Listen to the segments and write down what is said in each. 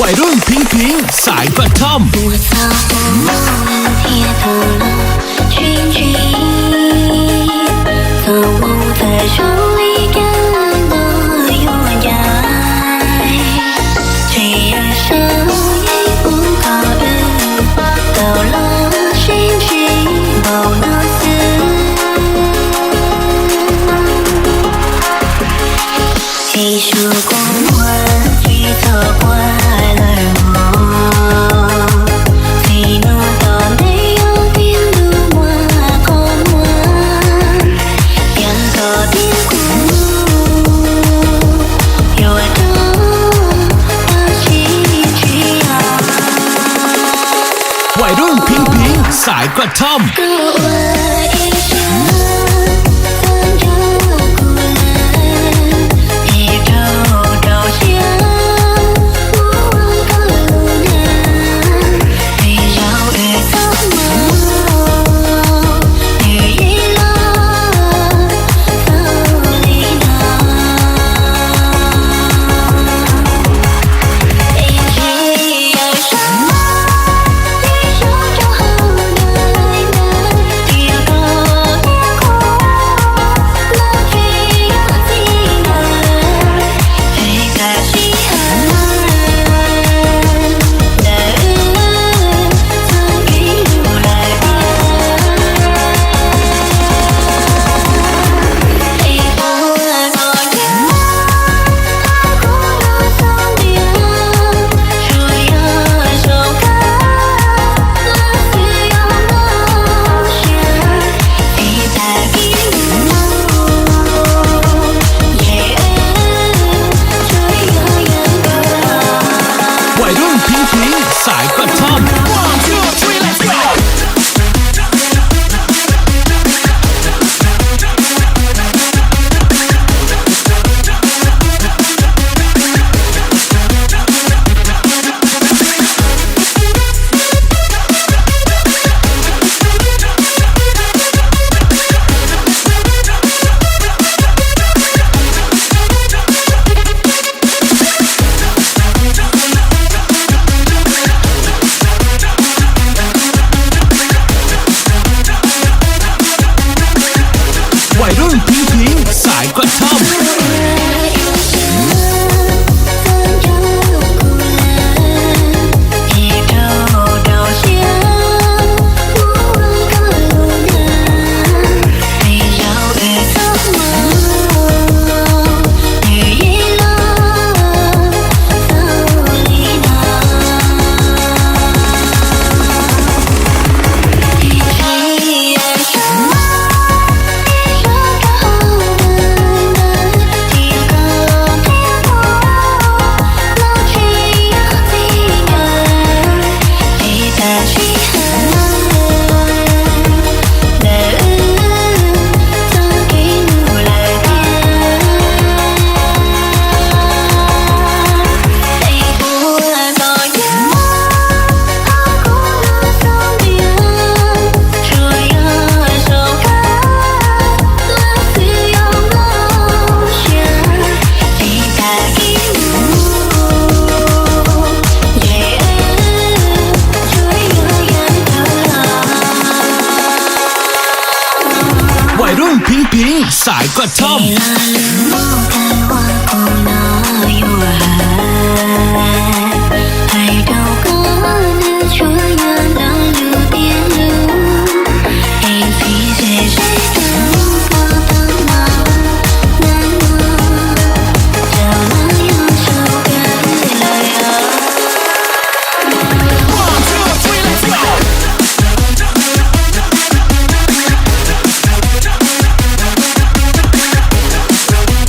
วัยรุ่นพิงพิงสายกระท่อม我操我们贴透了群群，走路在手里干的有爱，这样生也不考虑，到了心情不能死。一束光环去走过来了我，谁能到没有点路我空我，两个点苦，有爱的情绪啊。วัยรุ่นพิงพิงสายกระท่อม跟我一生跟着苦难，一周朝向不忘的路难，围绕于苍茫，雨一浪走里浪，一起爱上一生就好难难，天高天阔，那最要紧的，谁在心寒的曾一路来的，一步来过年，爱过了3年，说要收开，那是要冒险，你在一路，也最遥远的。วัยรุ่นพิงพิงสายกระท่อม One, two, three, let's go วัยรุ่นพิงพิงสายกระท่อม一周朝向不忘的路难，围绕于苍茫，雨一浪走里浪，一起爱上一生的好难难，天高天阔，那最要紧的，谁在心寒的曾一路来的，一步来过年，爱过了3年，说要收开，那是要冒险，你在一路，也最遥远的。วัยรุ่นพิงพิงสายกระท่อม你那冷漠看我苦恼有爱，爱到高的穿越了路边路，一起随谁着我的马难忘，就那样收回来啊。One, two, three, let's go 一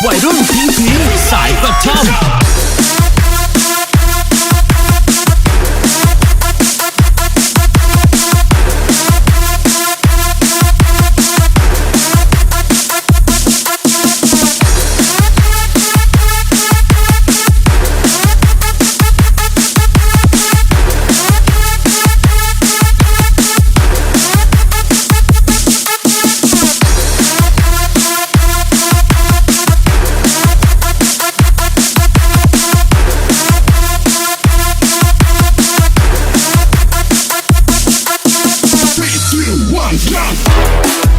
วัยรุ่นพิงพิงสายกระท่อมOne, jump!